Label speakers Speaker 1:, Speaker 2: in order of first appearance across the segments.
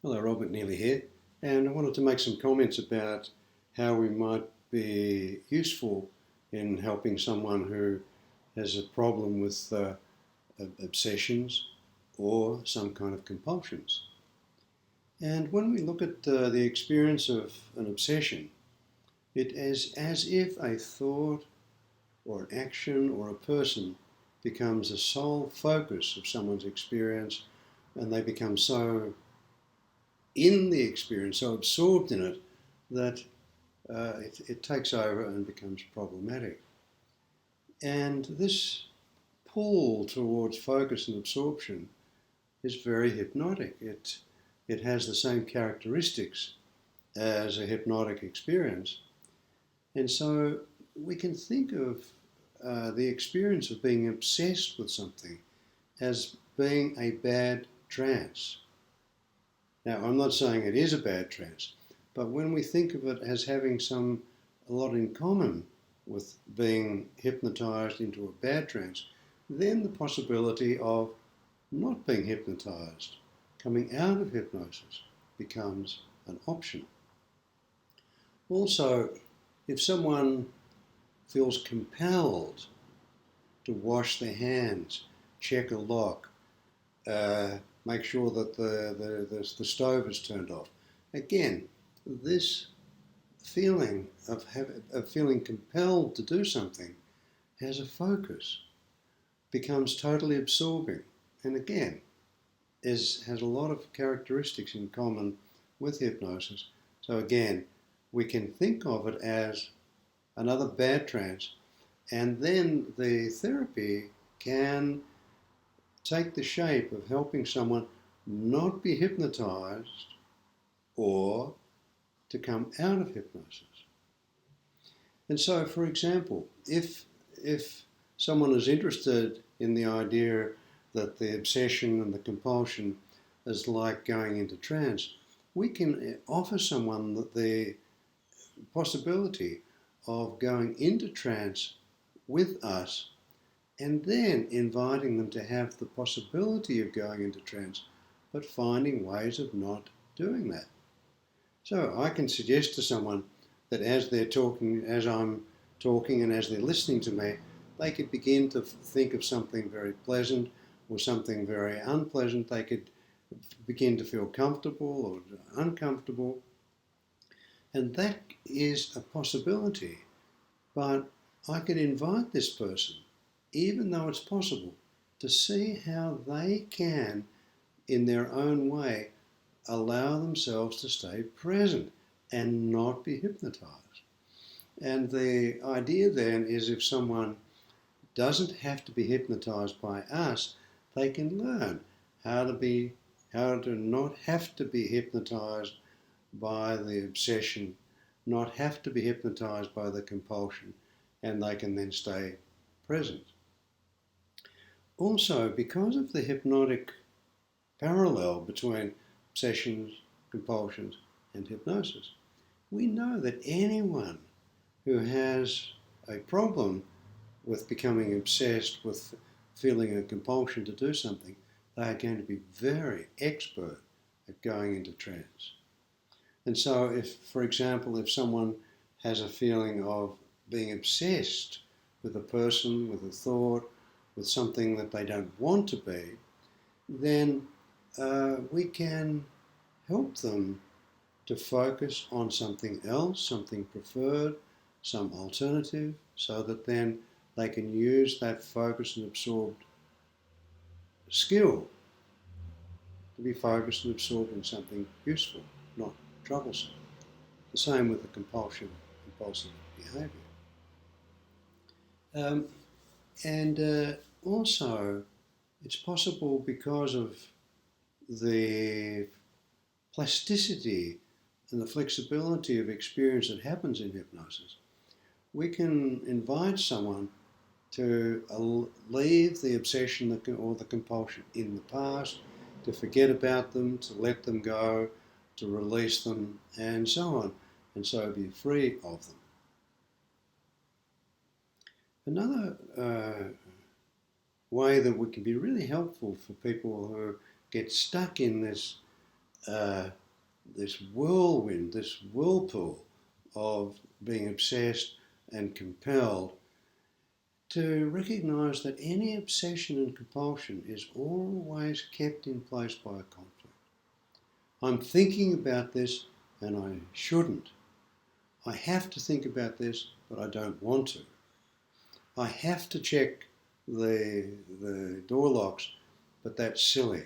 Speaker 1: Hello, Rob McNeilly here, and I wanted to make some comments about how we might be useful in helping someone who has a problem with obsessions or some kind of compulsions. And when we look at the experience of an obsession, it is as if a thought or an action or a person becomes the sole focus of someone's experience, and they become so in the experience, so absorbed in it, that it takes over and becomes problematic. And this pull towards focus and absorption is very hypnotic. It has the same characteristics as a hypnotic experience. And so we can think of the experience of being obsessed with something as being a bad trance. Now, I'm not saying it is a bad trance, but when we think of it as having a lot in common with being hypnotized into a bad trance, then the possibility of not being hypnotized, coming out of hypnosis, becomes an option. Also, if someone feels compelled to wash their hands, check a lock, make sure that the stove is turned off. Again, this feeling of feeling compelled to do something has a focus, becomes totally absorbing, and again, has a lot of characteristics in common with hypnosis. So again, we can think of it as another bad trance, and then the therapy can take the shape of helping someone not be hypnotized or to come out of hypnosis. And so, for example, if someone is interested in the idea that the obsession and the compulsion is like going into trance, we can offer someone the possibility of going into trance with us and then inviting them to have the possibility of going into trance, but finding ways of not doing that. So I can suggest to someone that as they're talking, as I'm talking, and as they're listening to me, they could begin to think of something very pleasant or something very unpleasant. They could begin to feel comfortable or uncomfortable. And that is a possibility. But I could invite this person, even though it's possible, to see how they can, in their own way, allow themselves to stay present and not be hypnotized. And the idea then is if someone doesn't have to be hypnotized by us, they can learn how to not have to be hypnotized by the obsession, not have to be hypnotized by the compulsion, and they can then stay present. Also, because of the hypnotic parallel between obsessions, compulsions, and hypnosis, we know that anyone who has a problem with becoming obsessed, with feeling a compulsion to do something, they are going to be very expert at going into trance. And so if, for example, if someone has a feeling of being obsessed with a person, with a thought, with something that they don't want to be, then we can help them to focus on something else, something preferred, some alternative, so that then they can use that focused and absorbed skill to be focused and absorbed in something useful, not troublesome. The same with the compulsive behaviour. And also, it's possible because of the plasticity and the flexibility of experience that happens in hypnosis, we can invite someone to leave the obsession or the compulsion in the past, to forget about them, to let them go, to release them, and so on, and so be free of them. Another way that we can be really helpful for people who get stuck in this this whirlwind, this whirlpool of being obsessed and compelled, to recognise that any obsession and compulsion is always kept in place by a conflict. I'm thinking about this and I shouldn't. I have to think about this, but I don't want to. I have to check the door locks, but that's silly.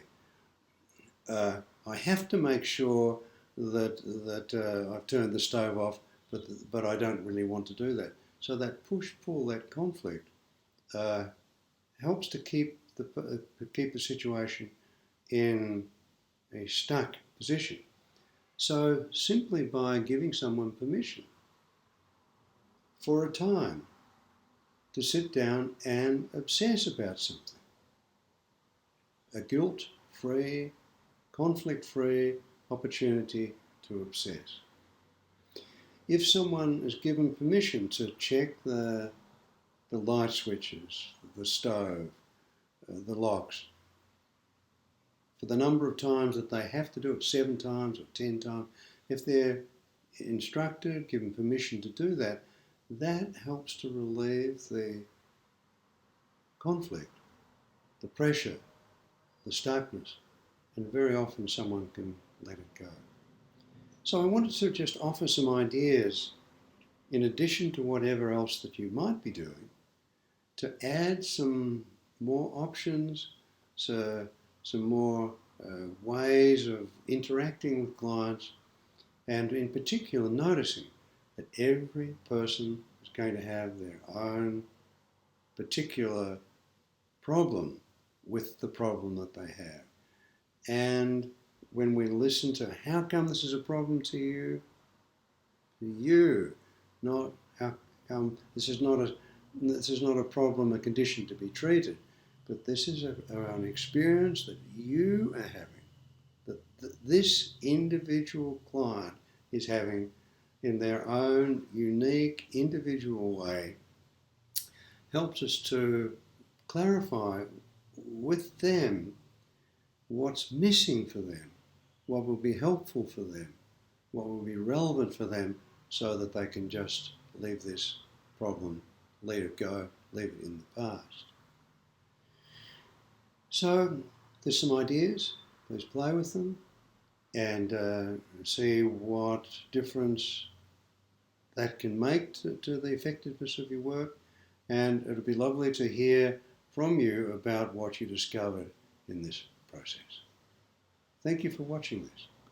Speaker 1: I have to make sure that I've turned the stove off, but I don't really want to do that. So that push-pull, that conflict, helps to keep the situation in a stuck position. So simply by giving someone permission for a time to sit down and obsess about something, a guilt-free, conflict-free opportunity to obsess. If someone is given permission to check the light switches, the stove, the locks, for the number of times that they have to do it, 7 times or 10 times, if they're instructed, given permission to do that, that helps to relieve the conflict, the pressure, the stuckness, and very often someone can let it go. So I wanted to just offer some ideas, in addition to whatever else that you might be doing, to add some more options, so some more ways of interacting with clients, and in particular noticing that every person is going to have their own particular problem with the problem that they have. And when we listen to how come this is a problem to you, not how come this is not a problem, a condition to be treated, but this is an experience that you are having, that this individual client is having in their own unique individual way, helps us to clarify with them what's missing for them, what will be helpful for them, what will be relevant for them, so that they can just leave this problem, let it go, leave it in the past. So there's some ideas, please play with them and see what difference that can make to the effectiveness of your work, and it'll be lovely to hear from you about what you discovered in this process. Thank you for watching this.